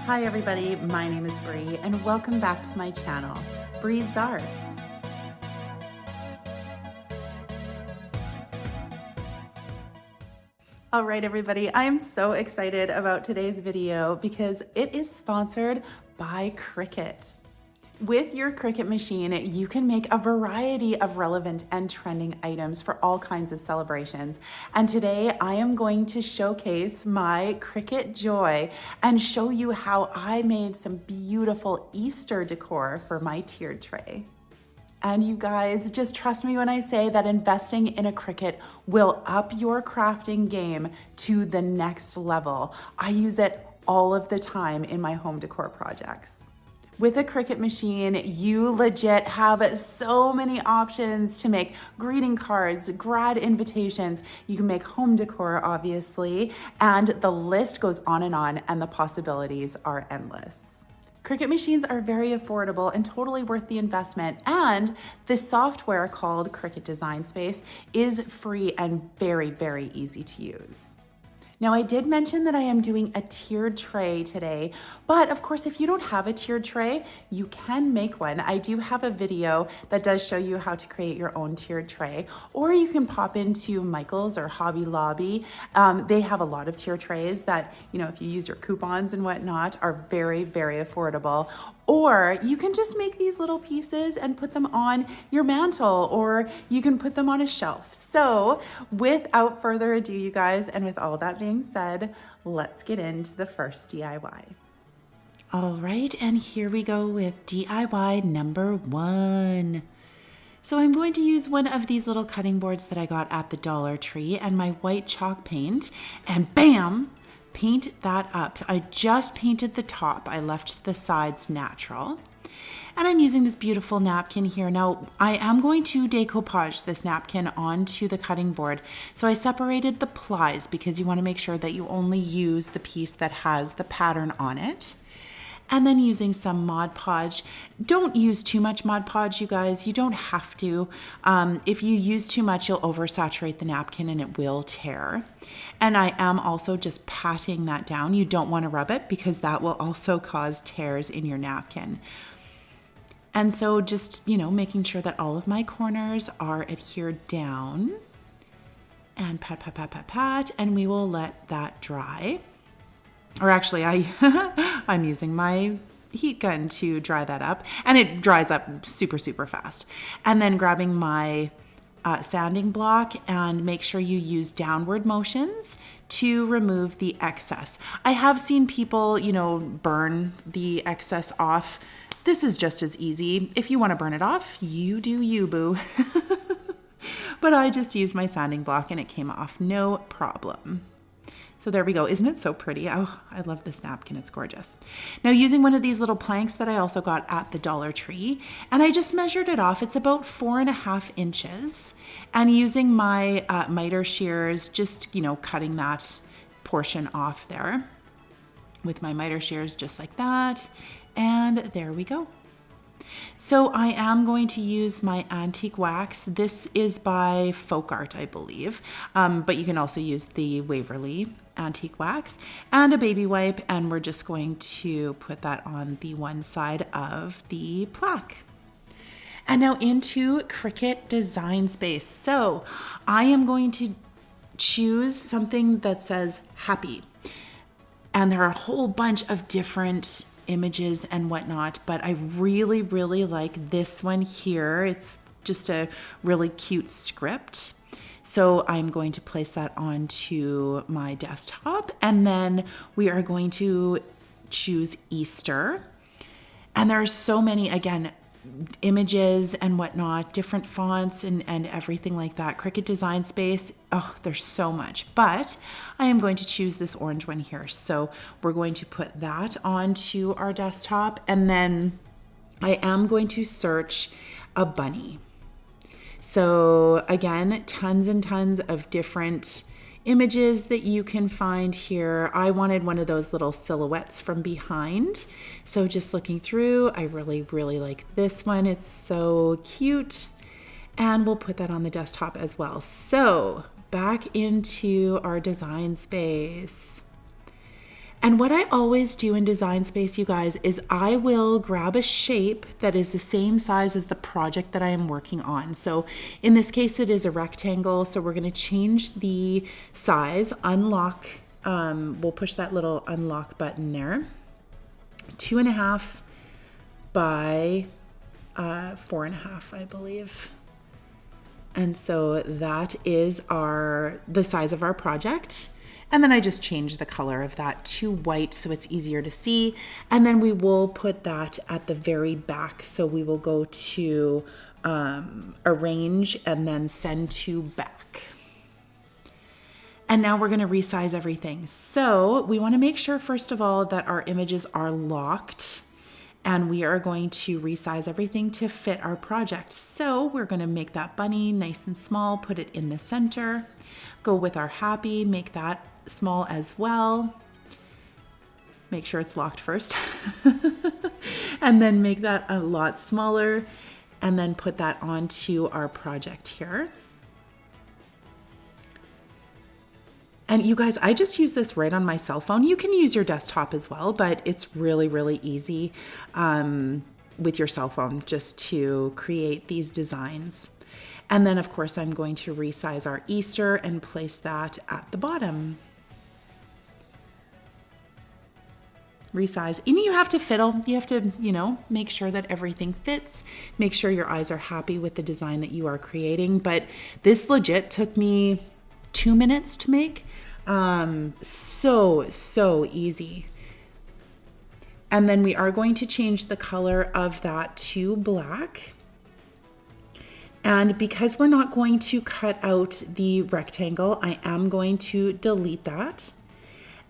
Hi everybody, my name is Bree and welcome back to my channel, Bree's Arts. All right everybody, I am so excited about today's video because it is sponsored by Cricut. With your Cricut machine, you can make a variety of relevant and trending items for all kinds of celebrations. And today I am going to showcase my Cricut Joy and show you how I made some beautiful Easter decor for my tiered tray. And you guys, just trust me when I say that investing in a Cricut will up your crafting game to the next level. I use it all of the time in my home decor projects. With a Cricut machine, you legit have so many options to make greeting cards, grad invitations. You can make home decor, obviously, and the list goes on and the possibilities are endless. Cricut machines are very affordable and totally worth the investment, and the software called Cricut Design Space is free and very, very easy to use. Now, I did mention that I am doing a tiered tray today, but of course, if you don't have a tiered tray, you can make one. I do have a video that does show you how to create your own tiered tray, or you can pop into Michael's or Hobby Lobby. They have a lot of tiered trays that, if you use your coupons and whatnot, are very, very affordable. Or you can just make these little pieces and put them on your mantle, or you can put them on a shelf. So without further ado, you guys, and with all that being said, let's get into the first DIY. All right, and here we go with DIY number 1. So I'm going to use one of these little cutting boards that I got at the Dollar Tree and my white chalk paint, and bam! Paint that up. I just painted the top. I left the sides natural. And I'm using this beautiful napkin here. Now, I am going to decoupage this napkin onto the cutting board. So I separated the plies because you want to make sure that you only use the piece that has the pattern on it. And then using some Mod Podge. Don't use too much Mod Podge, you guys. You don't have to. If you use too much, you'll oversaturate the napkin and it will tear. And I am also just patting that down. You don't want to rub it because that will also cause tears in your napkin. And so just, making sure that all of my corners are adhered down. And pat, pat, pat, pat, pat. And we will let that dry. Or actually, I'm using my heat gun to dry that up, and it dries up super, super fast. And then grabbing my sanding block and make sure you use downward motions to remove the excess. I have seen people, burn the excess off. This is just as easy. If you want to burn it off, you do you, boo. But I just used my sanding block and it came off, no problem. So there we go. Isn't it so pretty? Oh, I love this napkin. It's gorgeous. Now using one of these little planks that I also got at the Dollar Tree, and I just measured it off. It's about 4.5 inches. And using my miter shears, just, cutting that portion off there with my miter shears, just like that. And there we go. So I am going to use my antique wax. This is by Folk Art, I believe, but you can also use the Waverly antique wax and a baby wipe, and we're just going to put that on the one side of the plaque. And now into Cricut Design Space. So I am going to choose something that says happy, and there are a whole bunch of different images and whatnot, but I really, really like this one here. It's just a really cute script. So I'm going to place that onto my desktop, and then we are going to choose Easter. And there are so many, again, images and whatnot, different fonts and everything like that. Cricut Design Space, oh, there's so much, but I am going to choose this orange one here. So we're going to put that onto our desktop, and then I am going to search a bunny. So again, tons and tons of different images that you can find here. I wanted one of those little silhouettes from behind. So just looking through, I really, really like this one. It's so cute. And we'll put that on the desktop as well. So back into our design space. And what I always do in Design Space, you guys, is I will grab a shape that is the same size as the project that I am working on. So in this case, it is a rectangle. So we're going to change the size, unlock. We'll push that little unlock button there. 2.5 by 4.5, I believe. And so that is the size of our project. And then I just change the color of that to white so it's easier to see. And then we will put that at the very back. So we will go to arrange and then send to back. And now we're going to resize everything. So we want to make sure, first of all, that our images are locked. And we are going to resize everything to fit our project. So we're going to make that bunny nice and small, put it in the center, go with our happy, make that small as well. Make sure it's locked first. And then make that a lot smaller and then put that onto our project here. And you guys, I just use this right on my cell phone. You can use your desktop as well, but it's really, really easy with your cell phone just to create these designs. And then of course, I'm going to resize our Easter and place that at the bottom. Resize. And you have to fiddle. You have to, make sure that everything fits. Make sure your eyes are happy with the design that you are creating. But this legit took me 2 minutes to make. So easy. And then we are going to change the color of that to black. And because we're not going to cut out the rectangle, I am going to delete that.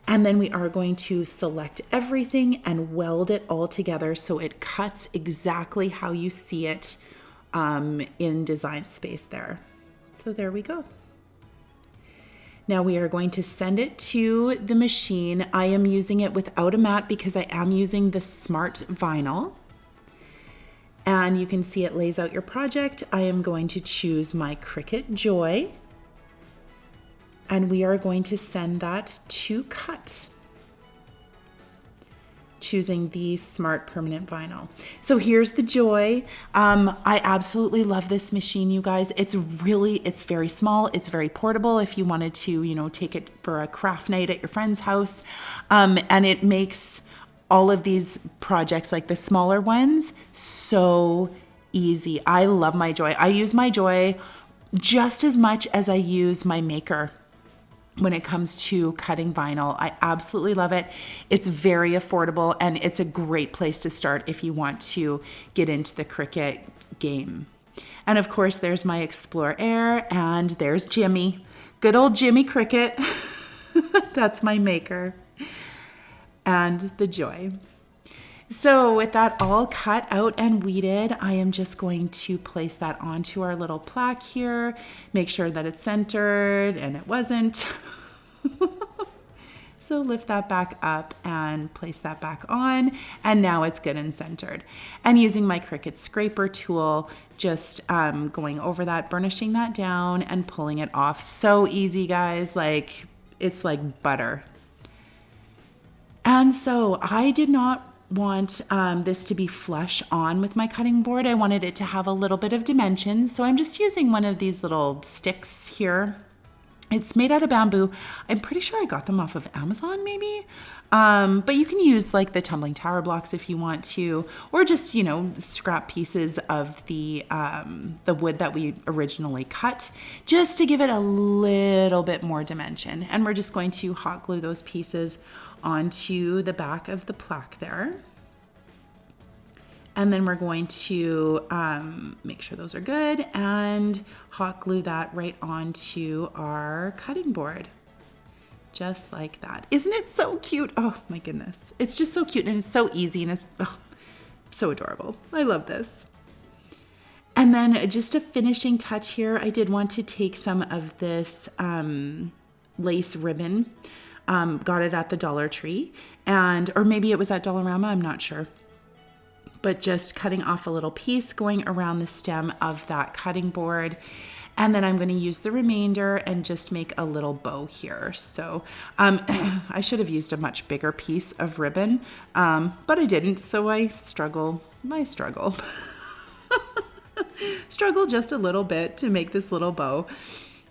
And then we are going to select everything and weld it all together so it cuts exactly how you see it in Design Space there. So there we go. Now we are going to send it to the machine. I am using it without a mat because I am using the smart vinyl. And you can see it lays out your project. I am going to choose my Cricut Joy. And we are going to send that to cut. Choosing the smart permanent vinyl. So here's the Joy. I absolutely love this machine, you guys. It's very small. It's very portable if you wanted to, take it for a craft night at your friend's house. And it makes all of these projects, like the smaller ones, so easy. I love my Joy. I use my Joy just as much as I use my Maker. When it comes to cutting vinyl, I absolutely love it. It's very affordable and it's a great place to start if you want to get into the Cricut game. And of course, there's my Explore Air and there's Jimmy. Good old Jimmy Cricut. That's my Maker. And the Joy. So with that all cut out and weeded, I am just going to place that onto our little plaque here, make sure that it's centered, and it wasn't. So lift that back up and place that back on, and now it's good and centered. And using my Cricut scraper tool, just going over that, burnishing that down and pulling it off. So easy, guys, it's like butter. And so I did not want this to be flush on with my cutting board. I wanted it to have a little bit of dimension. So I'm just using one of these little sticks here. It's made out of bamboo. I'm pretty sure I got them off of Amazon maybe. But you can use like the tumbling tower blocks if you want to, or just, scrap pieces of the wood that we originally cut, just to give it a little bit more dimension. And we're just going to hot glue those pieces onto the back of the plaque there. And then we're going to make sure those are good and hot glue that right onto our cutting board. Just like that. Isn't it so cute? Oh my goodness. It's just so cute and it's so easy and it's so adorable. I love this. And then just a finishing touch here, I did want to take some of this lace ribbon. Got it at the Dollar Tree, or maybe it was at Dollarama, I'm not sure. But just cutting off a little piece, going around the stem of that cutting board. And then I'm going to use the remainder and just make a little bow here. So I should have used a much bigger piece of ribbon, but I didn't. So I struggle struggle just a little bit to make this little bow.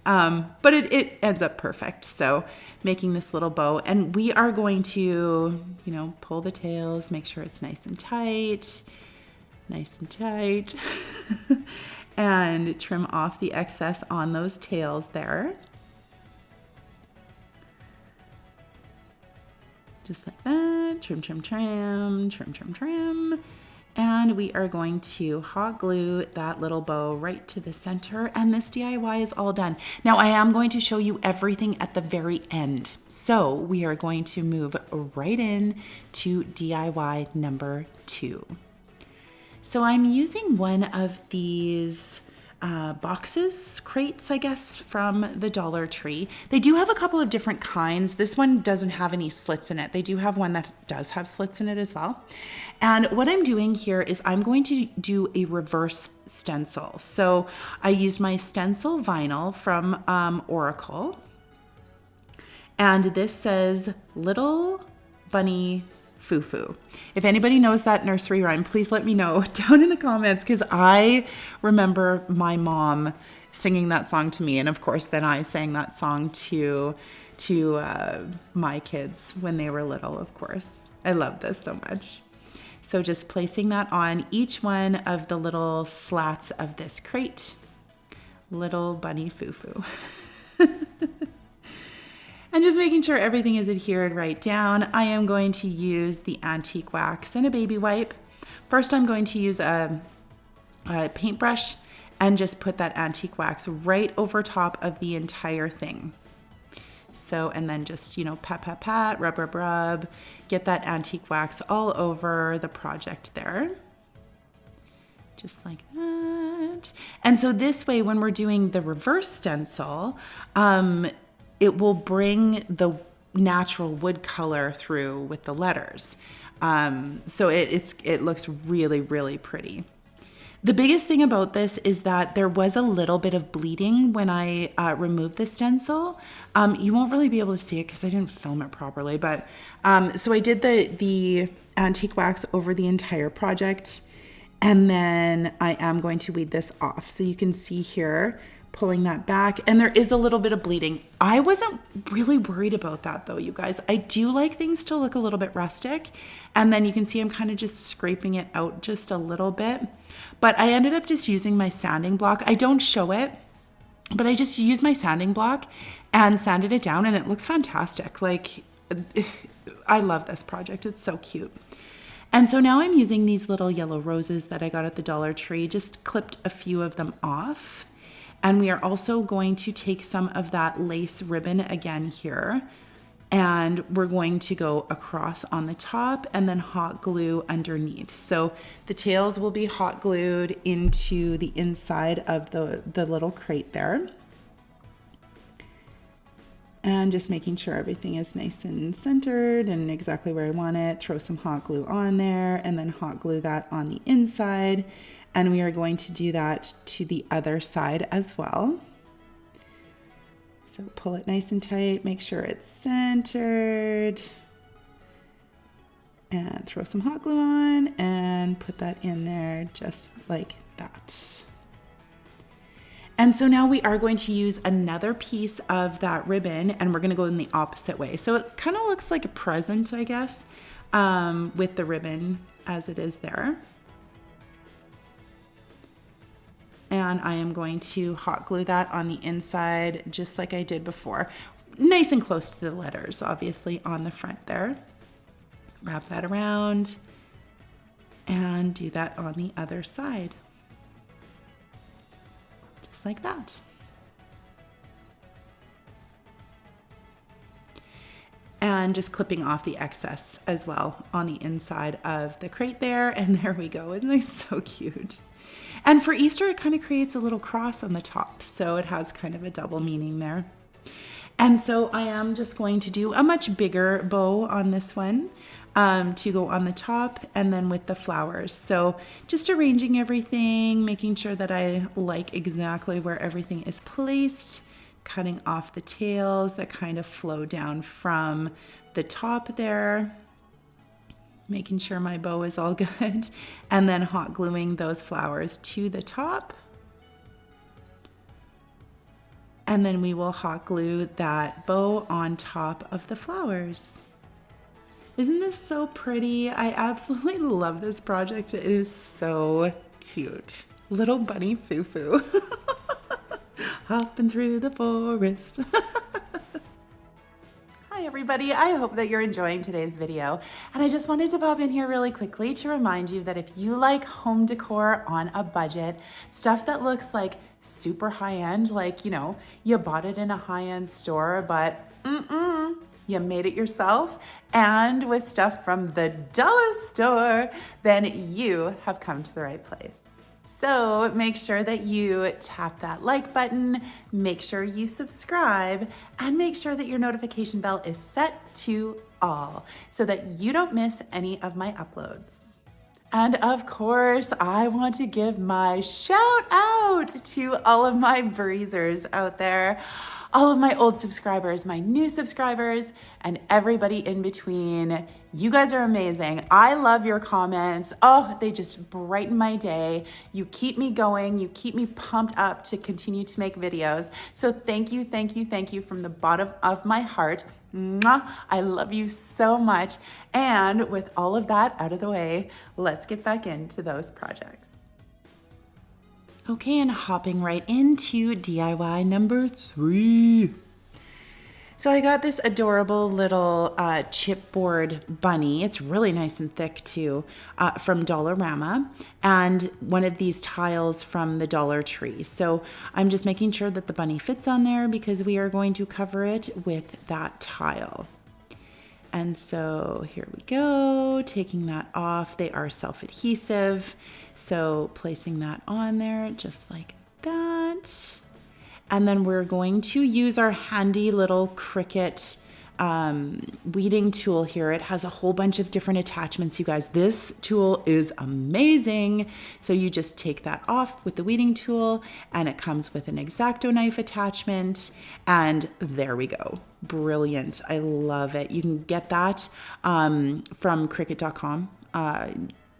But it ends up perfect. So making this little bow, and we are going to, pull the tails, make sure it's nice and tight, and trim off the excess on those tails there. Just like that, trim. And we are going to hot glue that little bow right to the center, and this DIY is all done. Now I am going to show you everything at the very end. So we are going to move right in to DIY number 2. So I'm using one of these boxes, crates, I guess, from the Dollar Tree. They do have a couple of different kinds. This one doesn't have any slits in it. They do have one that does have slits in it as well. And what I'm doing here is I'm going to do a reverse stencil. So I used my stencil vinyl from Oracle. And this says Little Bunny Foo-Foo. If anybody knows that nursery rhyme, please let me know down in the comments, because I remember my mom singing that song to me, and of course then I sang that song to my kids when they were little, of course. I love this so much. So just placing that on each one of the little slats of this crate. Little Bunny Foo-Foo. And just making sure everything is adhered right down. I am going to use the antique wax and a baby wipe. First, I'm going to use a paintbrush and just put that antique wax right over top of the entire thing. So, and then just, pat, rub, get that antique wax all over the project there. Just like that. And so this way, when we're doing the reverse stencil, it will bring the natural wood color through with the letters. So it looks really, really pretty. The biggest thing about this is that there was a little bit of bleeding when I removed the stencil. You won't really be able to see it because I didn't film it properly, but so I did the antique wax over the entire project, and then I am going to weed this off. So you can see here, pulling that back, and there is a little bit of bleeding. I wasn't really worried about that though, you guys. I do like things to look a little bit rustic, and then you can see I'm kind of just scraping it out just a little bit. But I ended up just using my sanding block. I don't show it, but I just use my sanding block and sanded it down, and it looks fantastic. Like, I love this project. It's so cute. And so now I'm using these little yellow roses that I got at the Dollar Tree, just clipped a few of them off. And we are also going to take some of that lace ribbon again here, and we're going to go across on the top and then hot glue underneath. So the tails will be hot glued into the inside of the little crate there. And just making sure everything is nice and centered and exactly where I want it. Throw some hot glue on there and then hot glue that on the inside. And we are going to do that to the other side as well. So pull it nice and tight, make sure it's centered. And throw some hot glue on and put that in there just like that. And so now we are going to use another piece of that ribbon, and we're going to go in the opposite way. So it kind of looks like a present, I guess, with the ribbon as it is there. And I am going to hot glue that on the inside just like I did before. Nice and close to the letters, obviously, on the front there. Wrap that around and do that on the other side. Just like that. And just clipping off the excess as well on the inside of the crate there. And there we go. Isn't it so cute? And for Easter, it kind of creates a little cross on the top. So it has kind of a double meaning there. And so I am just going to do a much bigger bow on this one. to go on the top and then with the flowers. So just arranging everything, making sure that I like exactly where everything is placed, cutting off the tails that kind of flow down from the top there, making sure my bow is all good, and then hot gluing those flowers to the top. And then we will hot glue that bow on top of the flowers. Isn't this so pretty? I absolutely love this project. It is so cute. Little bunny foo-foo. Hopping through the forest. Hi everybody, I hope that you're enjoying today's video. And I just wanted to pop in here really quickly to remind you that if you like home decor on a budget, stuff that looks like super high-end, like, you know, you bought it in a high-end store, but you made it yourself, and with stuff from the dollar store, then you have come to the right place. So make sure that you tap that like button, make sure you subscribe, and make sure that your notification bell is set to all so that you don't miss any of my uploads. And of course, I want to give my shout out to all of my breezers out there, all of my old subscribers, my new subscribers, and everybody in between. You guys are amazing. I love your comments. Oh, they just brighten my day. You keep me going. You keep me pumped up to continue to make videos. So thank you, thank you, thank you from the bottom of my heart. Mwah. I love you so much. And with all of that out of the way, let's get back into those projects. Okay, and hopping right into DIY number 3. So I got this adorable little chipboard bunny. It's really nice and thick too, from Dollarama, and one of these tiles from the Dollar Tree. So I'm just making sure that the bunny fits on there because we are going to cover it with that tile. And so here we go, taking that off. They are self-adhesive. So placing that on there just like that. And then we're going to use our handy little Cricut weeding tool here. It has a whole bunch of different attachments, you guys. This tool is amazing. So you just take that off with the weeding tool, and it comes with an X-Acto knife attachment, and there we go. Brilliant. I love it. You can get that from Cricut.com.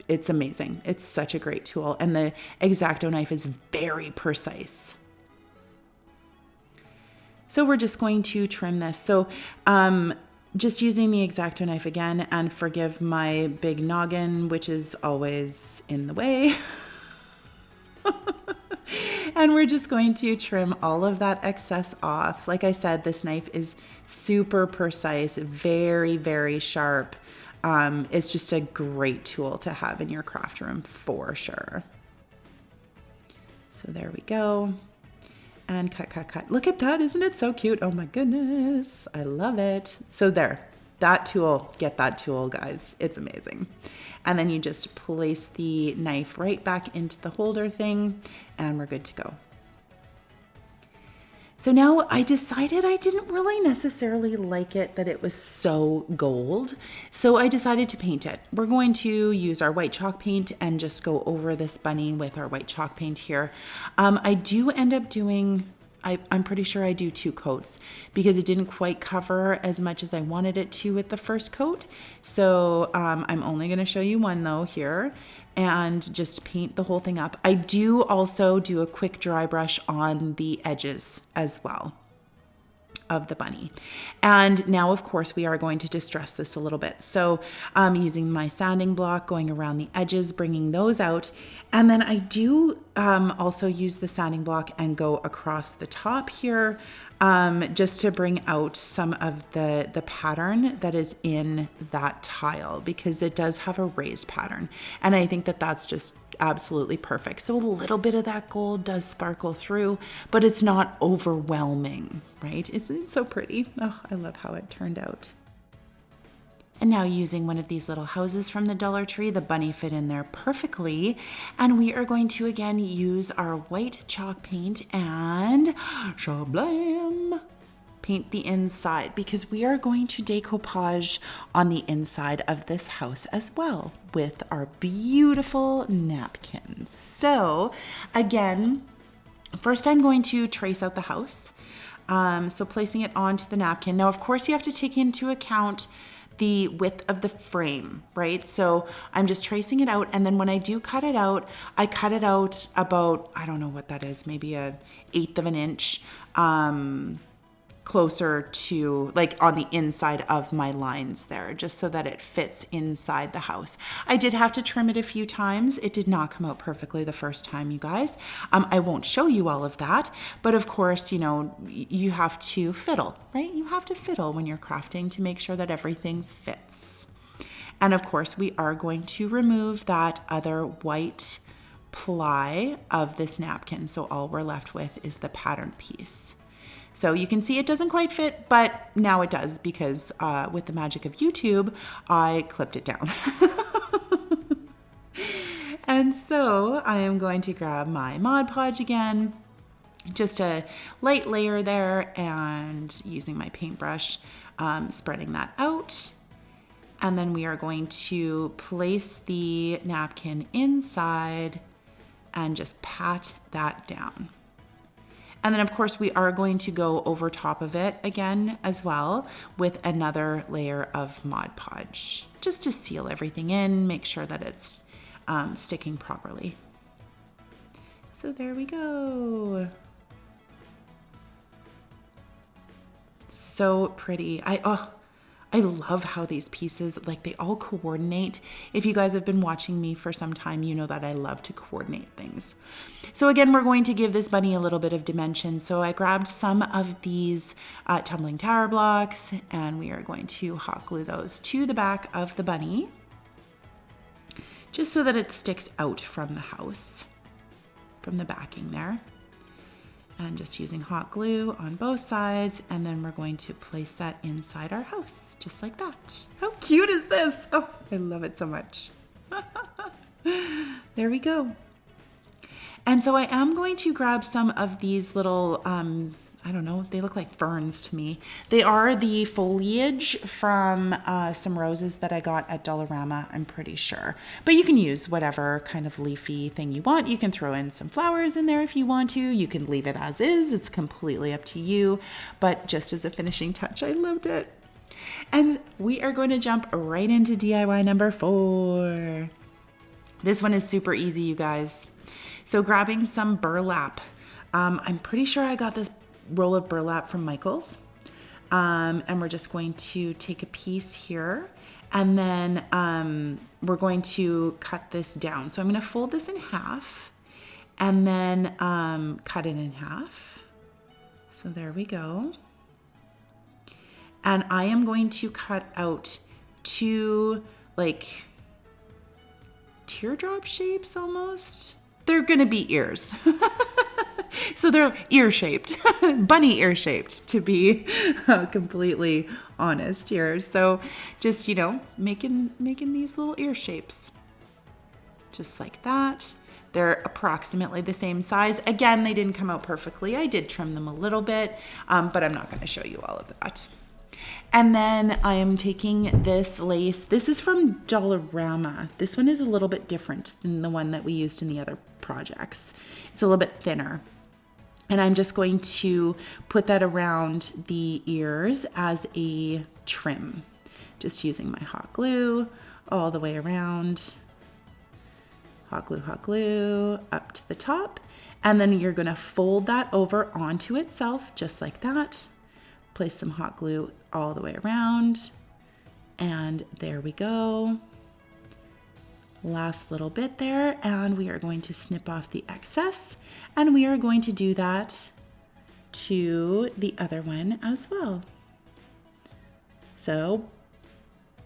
It's amazing. It's such a great tool, and the X-Acto knife is very precise. So we're just going to trim this. So just using the X-Acto knife again, and forgive my big noggin, which is always in the way. And we're just going to trim all of that excess off. Like I said, this knife is super precise, very, very sharp. It's just a great tool to have in your craft room for sure. So there we go. And cut, cut, cut. Look at that. Isn't it so cute? Oh my goodness. I love it. So there, that tool, get that tool, guys. It's amazing. And then you just place the knife right back into the holder thing, and we're good to go. So now I decided I didn't really necessarily like it that it was so gold. So I decided to paint it. We're going to use our white chalk paint and just go over this bunny with our white chalk paint here. I do end up doing, I'm pretty sure I do 2 coats because it didn't quite cover as much as I wanted it to with the first coat. So I'm only going to show you one though here, and just paint the whole thing up. I do also do a quick dry brush on the edges as well of the bunny. And now, of course, we are going to distress this a little bit. So using my sanding block, going around the edges, bringing those out. And then I do also use the sanding block and go across the top here, just to bring out some of the pattern that is in that tile, because it does have a raised pattern. And I think that that's just absolutely perfect. So a little bit of that gold does sparkle through, but it's not overwhelming, right? Isn't it so pretty? Oh, I love how it turned out. And now using one of these little houses from the Dollar Tree, the bunny fit in there perfectly. And we are going to again use our white chalk paint and shablam. paint the inside, because we are going to decoupage on the inside of this house as well with our beautiful napkins. So again, first I'm going to trace out the house. So placing it onto the napkin. Now, of course, you have to take into account the width of the frame, right? So I'm just tracing it out, and then when I do cut it out, I cut it out about, I don't know what that is, maybe 1/8 of an inch, closer to, like, on the inside of my lines there, just so that it fits inside the house. I did have to trim it a few times. It did not come out perfectly the first time, you guys. I won't show you all of that, but of course, you know, you have to fiddle, right? You have to fiddle when you're crafting to make sure that everything fits. And of course, we are going to remove that other white ply of this napkin. So all we're left with is the pattern piece. So you can see it doesn't quite fit, but now it does, because with the magic of YouTube, I clipped it down. And so I am going to grab my Mod Podge again, just a light layer there, and using my paintbrush, spreading that out. And then we are going to place the napkin inside and just pat that down. And then of course we are going to go over top of it again as well with another layer of Mod Podge, just to seal everything in, make sure that it's sticking properly. So there we go. So pretty. I love how these pieces, like, they all coordinate. If you guys have been watching me for some time, you know that I love to coordinate things. So again, we're going to give this bunny a little bit of dimension. So I grabbed some of these tumbling tower blocks, and we are going to hot glue those to the back of the bunny, just so that it sticks out from the house, from the backing there. And just using hot glue on both sides, and then we're going to place that inside our house, just like that. How cute is this? Oh, I love it so much. There we go. And so I am going to grab some of these little, I don't know, they look like ferns to me. They are the foliage from some roses that I got at Dollarama, I'm pretty sure. But you can use whatever kind of leafy thing you want. You can throw in some flowers in there if you want to. You can leave it as is. It's completely up to you. But just as a finishing touch, I loved it. And we are going to jump right into DIY number 4. This one is super easy, you guys. So grabbing some burlap. I'm pretty sure I got this roll of burlap from Michael's, and we're just going to take a piece here, and then we're going to cut this down. So I'm going to fold this in half, and then cut it in half. So there we go. And I am going to cut out 2 like teardrop shapes almost. They're going to be ears. So they're ear-shaped, bunny ear-shaped, to be completely honest here. So just, you know, making these little ear shapes, just like that. They're approximately the same size. Again, they didn't come out perfectly. I did trim them a little bit, but I'm not going to show you all of that. And then I am taking this lace. This is from Dollarama. This one is a little bit different than the one that we used in the other projects. It's a little bit thinner. And I'm just going to put that around the ears as a trim. Just using my hot glue all the way around. Hot glue up to the top. And then you're going to fold that over onto itself just like that. Place some hot glue all the way around. And there we go. Last little bit there, and we are going to snip off the excess, and we are going to do that to the other one as well. So,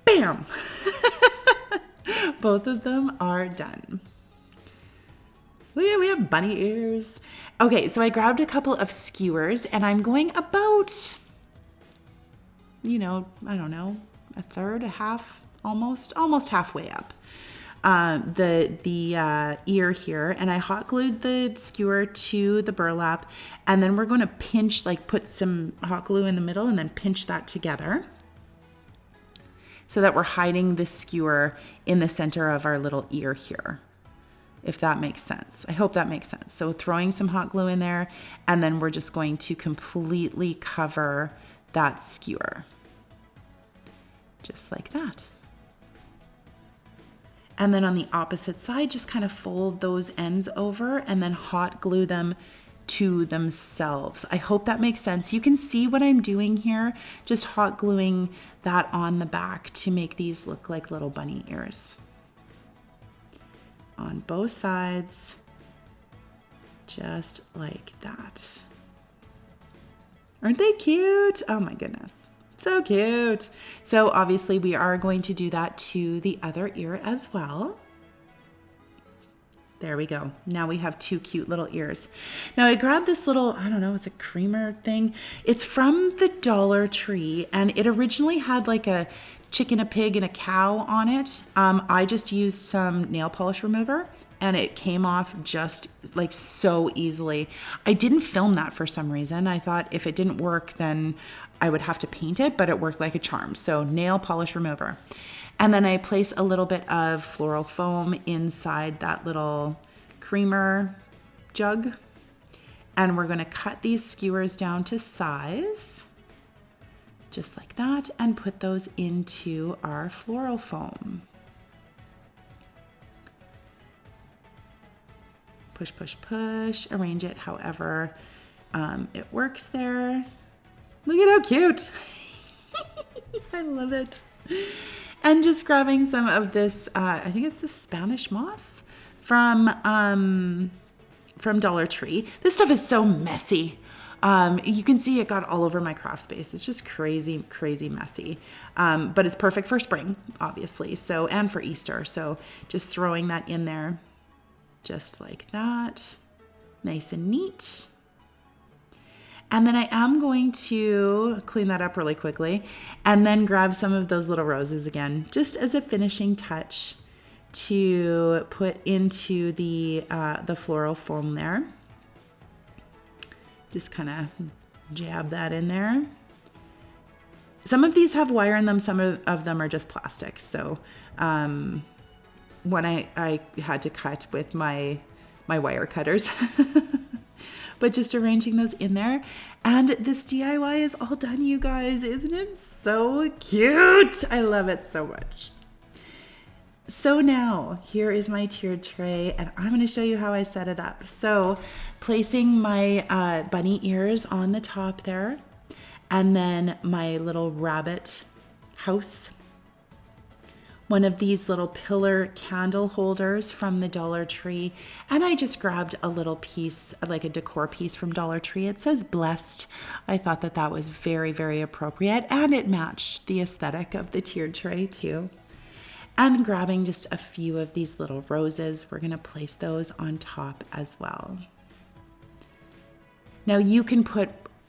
bam! Both of them are done. Look at, we have bunny ears. Okay, so I grabbed a couple of skewers, and I'm going about, you know, I don't know, a third, a half, almost halfway up. the ear here, and I hot glued the skewer to the burlap, and then we're going to pinch, like put some hot glue in the middle and then pinch that together so that we're hiding the skewer in the center of our little ear here, if that makes sense. I hope that makes sense. So throwing some hot glue in there, and then we're just going to completely cover that skewer, just like that. And then on the opposite side, just kind of fold those ends over and then hot glue them to themselves. I hope that makes sense. You can see what I'm doing here, just hot gluing that on the back to make these look like little bunny ears. On both sides, just like that. Aren't they cute? Oh my goodness. So cute. So obviously we are going to do that to the other ear as well. There we go. Now we have two cute little ears. Now I grabbed this little, I don't know, it's a creamer thing. It's from the Dollar Tree, and it originally had like a chicken, a pig, and a cow on it. I just used some nail polish remover, and it came off just like so easily. I didn't film that for some reason. I thought if it didn't work, then I would have to paint it, but it worked like a charm. So nail polish remover. And then I place a little bit of floral foam inside that little creamer jug. And we're going to cut these skewers down to size, just like that, and put those into our floral foam. Push, push, push, arrange it however it works there. Look at how cute. I love it. And just grabbing some of this, I think it's the Spanish moss from Dollar Tree. This stuff is so messy. You can see it got all over my craft space. It's just crazy, crazy messy. But it's perfect for spring, obviously. So, and for Easter. So just throwing that in there, just like that. Nice and neat. And then I am going to clean that up really quickly and then grab some of those little roses again, just as a finishing touch to put into the floral foam there. Just kind of jab that in there. Some of these have wire in them, some of them are just plastic. So when I had to cut with my wire cutters. But just arranging those in there. And this DIY is all done, you guys. Isn't it so cute? I love it so much. So now here is my tiered tray, and I'm going to show you how I set it up. So placing my bunny ears on the top there, and then my little rabbit house. One of these little pillar candle holders from the Dollar Tree. And I just grabbed a little piece, like a decor piece from Dollar Tree. It says blessed. I thought that that was very, very appropriate. And it matched the aesthetic of the tiered tray too. And grabbing just a few of these little roses. We're gonna place those on top as well. Now you can put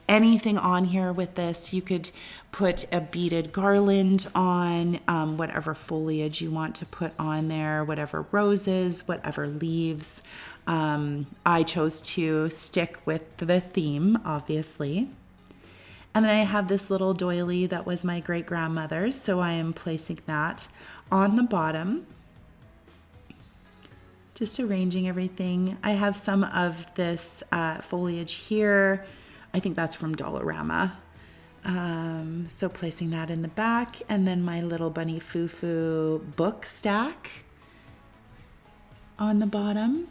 anything on here with this. You could put a beaded garland on, whatever foliage you want to put on there, whatever roses, whatever leaves. I chose to stick with the theme, obviously. And then I have this little doily that was my great-grandmother's, so I am placing that on the bottom. Just arranging everything. I have some of this foliage here. I think that's from Dollarama. So placing that in the back, and then my little bunny foo-foo book stack on the bottom.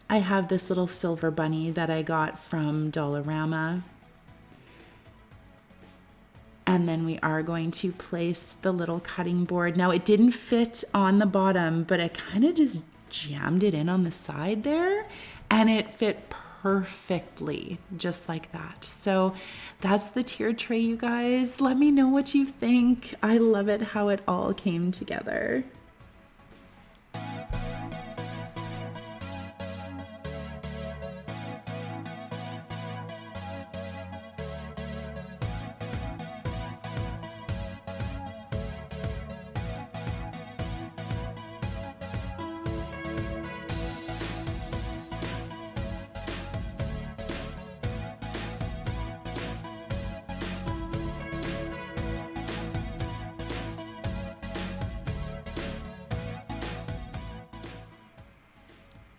I have this little silver bunny that I got from Dollarama. And then we are going to place the little cutting board. Now it didn't fit on the bottom, but I kind of just jammed it in on the side there, and it fit perfectly, just like that. So that's the tiered tray, you guys. Let me know what you think. I love it how it all came together.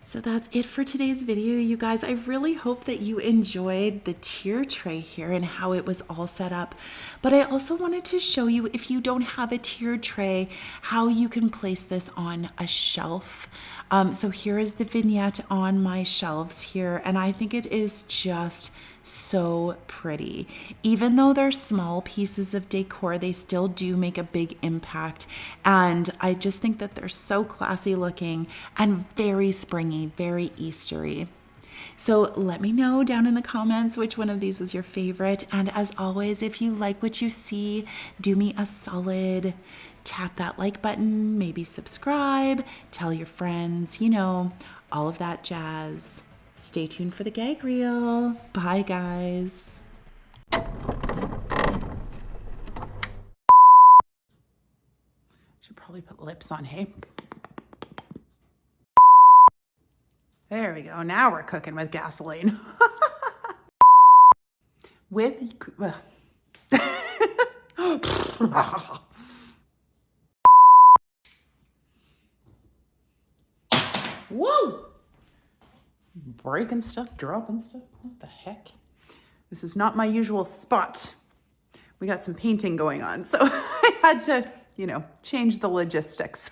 So that's it for today's video, you guys. I really hope that you enjoyed the tier tray here and how it was all set up. But I also wanted to show you, if you don't have a tiered tray, how you can place this on a shelf. So here is the vignette on my shelves here, and I think it is just so pretty. Even though they're small pieces of decor, they still do make a big impact. And I just think that they're so classy looking and very springy, very Eastery. So let me know down in the comments which one of these was your favorite. And as always, if you like what you see, do me a solid. Tap that like button, maybe subscribe, tell your friends, you know, all of that jazz. Stay tuned for the gag reel. Bye, guys. Should probably put lips on, hey? There we go. Now we're cooking with gasoline. With... Whoa! Breaking stuff, dropping stuff. What the heck? This is not my usual spot. We got some painting going on, so I had to, you know, change the logistics.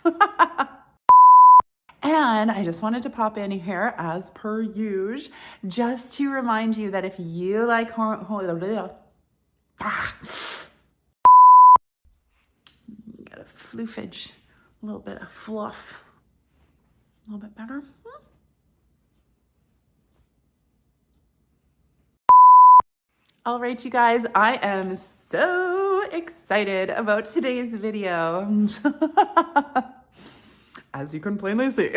And I just wanted to pop in here, as per usual, just to remind you that if you like got a floofage, a little bit of fluff, a little bit better. All right, you guys, I am so excited about today's video. As you can plainly see.